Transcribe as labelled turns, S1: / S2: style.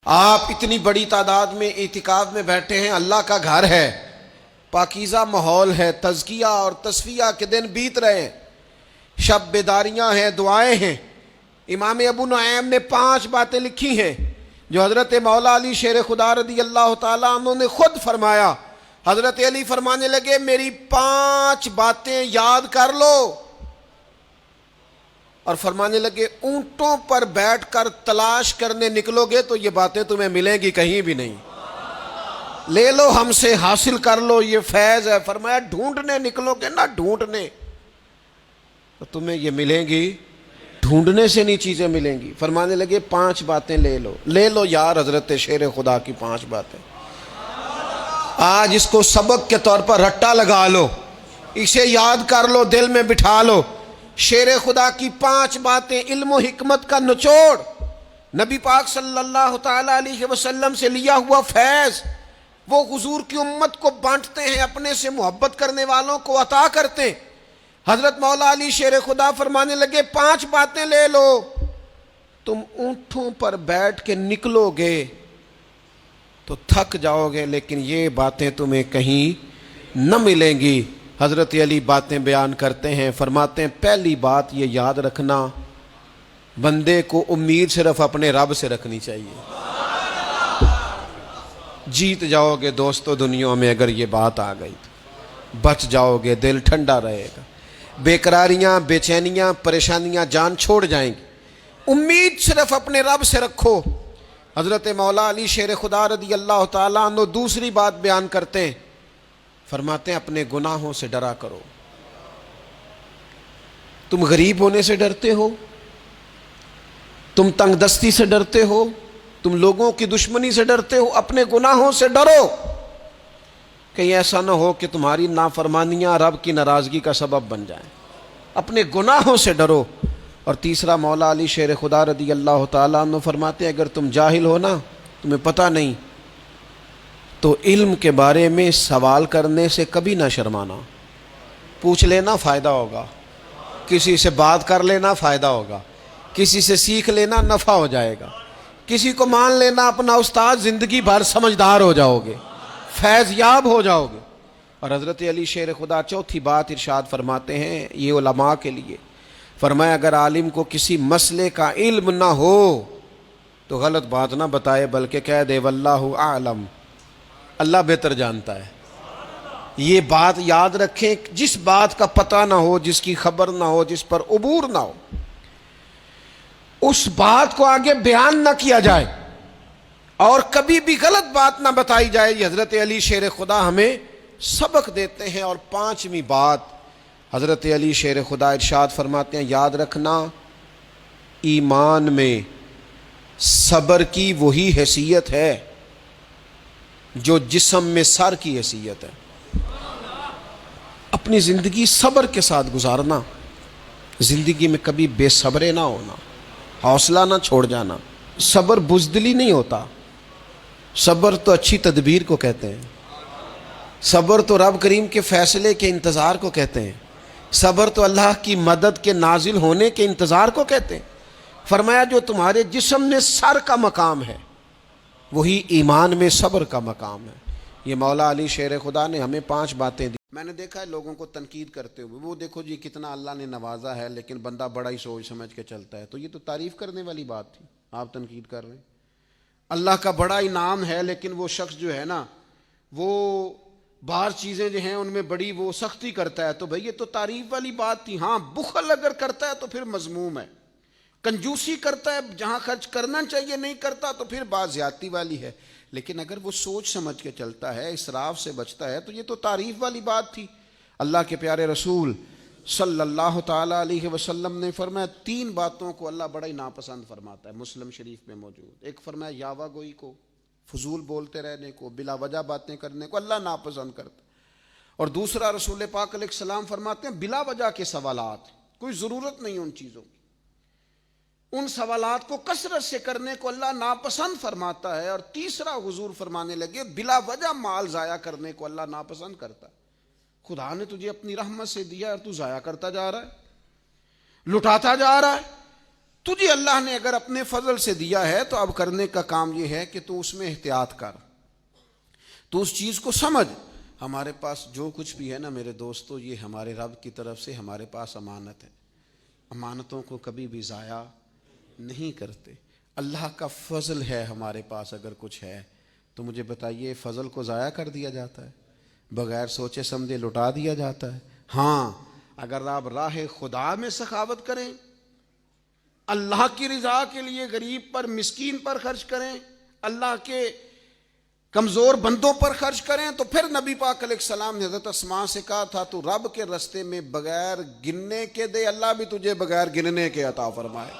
S1: آپ اتنی بڑی تعداد میں اعتکاف میں بیٹھے ہیں، اللہ کا گھر ہے، پاکیزہ ماحول ہے، تزکیہ اور تصفیہ کے دن بیت رہے ہیں، شب بیداریاں ہیں، دعائیں ہیں۔ امام ابو نعیم نے 5 باتیں لکھی ہیں جو حضرت مولا علی شیر خدا رضی اللہ تعالیٰ عنہ نے خود فرمایا۔ حضرت علی فرمانے لگے میری 5 باتیں یاد کر لو، اور فرمانے لگے اونٹوں پر بیٹھ کر تلاش کرنے نکلو گے تو یہ باتیں تمہیں ملیں گی کہیں بھی نہیں، لے لو ہم سے، حاصل کر لو، یہ فیض ہے۔ فرمایا ڈھونڈنے نکلو گے نا، ڈھونڈنے تو تمہیں یہ ملیں گی، ڈھونڈنے سے نہیں چیزیں ملیں گی۔ فرمانے لگے 5 باتیں لے لو یار حضرت شیر خدا کی 5 باتیں، آج اس کو سبق کے طور پر رٹا لگا لو، اسے یاد کر لو، دل میں بٹھا لو۔ شیر خدا کی 5 باتیں، علم و حکمت کا نچوڑ، نبی پاک صلی اللہ تعالی علیہ وسلم سے لیا ہوا فیض، وہ حضور کی امت کو بانٹتے ہیں، اپنے سے محبت کرنے والوں کو عطا کرتے ہیں۔ حضرت مولا علی شیر خدا فرمانے لگے 5 باتیں لے لو، تم اونٹوں پر بیٹھ کے نکلو گے تو تھک جاؤ گے لیکن یہ باتیں تمہیں کہیں نہ ملیں گی۔ حضرت علی باتیں بیان کرتے ہیں، فرماتے ہیں پہلی بات یہ یاد رکھنا، بندے کو امید صرف اپنے رب سے رکھنی چاہیے۔ جیت جاؤ گے دوستو دنیا میں اگر یہ بات آ گئی تو بچ جاؤ گے، دل ٹھنڈا رہے گا، بے قراریاں، بے چینیاں، پریشانیاں جان چھوڑ جائیں گی۔ امید صرف اپنے رب سے رکھو۔ حضرت مولا علی شیر خدا رضی اللہ تعالیٰ عنہ دوسری بات بیان کرتے ہیں، فرماتے ہیں اپنے گناہوں سے ڈرا کرو۔ تم غریب ہونے سے ڈرتے ہو، تم تنگ دستی سے ڈرتے ہو، تم لوگوں کی دشمنی سے ڈرتے ہو، اپنے گناہوں سے ڈرو، کہیں ایسا نہ ہو کہ تمہاری نافرمانیاں رب کی ناراضگی کا سبب بن جائیں۔ اپنے گناہوں سے ڈرو۔ اور تیسرا مولا علی شیر خدا رضی اللہ تعالیٰ عنہ فرماتے ہیں اگر تم جاہل ہو نا، تمہیں پتہ نہیں، تو علم کے بارے میں سوال کرنے سے کبھی نہ شرمانا، پوچھ لینا فائدہ ہوگا، کسی سے بات کر لینا فائدہ ہوگا، کسی سے سیکھ لینا نفع ہو جائے گا، کسی کو مان لینا اپنا استاد، زندگی بھر سمجھدار ہو جاؤ گے، فیض یاب ہو جاؤ گے۔ اور حضرت علی شیر خدا چوتھی بات ارشاد فرماتے ہیں یہ علماء کے لیے، فرمایا اگر عالم کو کسی مسئلے کا علم نہ ہو تو غلط بات نہ بتائے بلکہ کہہ دے واللہ اعلم، اللہ بہتر جانتا ہے۔ یہ بات یاد رکھیں، جس بات کا پتہ نہ ہو، جس کی خبر نہ ہو، جس پر عبور نہ ہو، اس بات کو آگے بیان نہ کیا جائے اور کبھی بھی غلط بات نہ بتائی جائے۔ یہ حضرت علی شیر خدا ہمیں سبق دیتے ہیں۔ اور 5ویں بات حضرت علی شیر خدا ارشاد فرماتے ہیں یاد رکھنا، ایمان میں صبر کی وہی حیثیت ہے جو جسم میں سر کی حیثیت ہے۔ اپنی زندگی صبر کے ساتھ گزارنا، زندگی میں کبھی بے صبرے نہ ہونا، حوصلہ نہ چھوڑ جانا۔ صبر بزدلی نہیں ہوتا، صبر تو اچھی تدبیر کو کہتے ہیں، صبر تو رب کریم کے فیصلے کے انتظار کو کہتے ہیں، صبر تو اللہ کی مدد کے نازل ہونے کے انتظار کو کہتے ہیں۔ فرمایا جو تمہارے جسم میں سر کا مقام ہے وہی ایمان میں صبر کا مقام ہے۔ یہ مولا علی شیر خدا نے ہمیں 5 باتیں دی۔ میں نے دیکھا ہے لوگوں کو تنقید کرتے ہوئے، وہ دیکھو جی کتنا اللہ نے نوازا ہے لیکن بندہ بڑا ہی سوچ سمجھ کے چلتا ہے، تو یہ تو تعریف کرنے والی بات تھی، آپ تنقید کر رہے ہیں۔ اللہ کا بڑا انعام ہے لیکن وہ شخص جو ہے نا وہ بعض چیزیں جو ہیں ان میں بڑی وہ سختی کرتا ہے، تو بھئی یہ تو تعریف والی بات تھی۔ ہاں بخل اگر کرتا ہے تو پھر مذموم ہے، کنجوسی کرتا ہے جہاں خرچ کرنا چاہیے نہیں کرتا تو پھر بات زیادتی والی ہے، لیکن اگر وہ سوچ سمجھ کے چلتا ہے، اسراف سے بچتا ہے، تو یہ تو تعریف والی بات تھی۔ اللہ کے پیارے رسول صلی اللہ تعالیٰ علیہ وسلم نے فرمایا 3 باتوں کو اللہ بڑا ہی ناپسند فرماتا ہے، مسلم شریف میں موجود۔ ایک فرمایا یاوہ گوئی کو، فضول بولتے رہنے کو، بلا وجہ باتیں کرنے کو اللہ ناپسند کرتا۔ اور دوسرا رسول پاک علیہ السلام فرماتے ہیں بلا وجہ کے سوالات، کوئی ضرورت نہیں ان چیزوں کی، ان سوالات کو کثرت سے کرنے کو اللہ ناپسند فرماتا ہے۔ اور تیسرا حضور فرمانے لگے بلا وجہ مال ضائع کرنے کو اللہ ناپسند کرتا ہے۔ خدا نے تجھے اپنی رحمت سے دیا اور تو ضائع کرتا جا رہا ہے، لٹاتا جا رہا ہے، تجھے اللہ نے اگر اپنے فضل سے دیا ہے تو اب کرنے کا کام یہ ہے کہ تو اس میں احتیاط کر، تو اس چیز کو سمجھ۔ ہمارے پاس جو کچھ بھی ہے نا میرے دوستو، یہ ہمارے رب کی طرف سے ہمارے پاس امانت ہے، امانتوں کو کبھی بھی ضائع نہیں کرتے۔ اللہ کا فضل ہے ہمارے پاس، اگر کچھ ہے تو مجھے بتائیے فضل کو ضائع کر دیا جاتا ہے؟ بغیر سوچے سمجھے لٹا دیا جاتا ہے؟ ہاں، اگر آپ راہ خدا میں سخاوت کریں، اللہ کی رضا کے لیے غریب پر مسکین پر خرچ کریں، اللہ کے کمزور بندوں پر خرچ کریں، تو پھر نبی پاک علیہ السلام نے حضرت اسماء سے کہا تھا تو رب کے رستے میں بغیر گننے کے دے، اللہ بھی تجھے بغیر گننے کے عطا فرمائے۔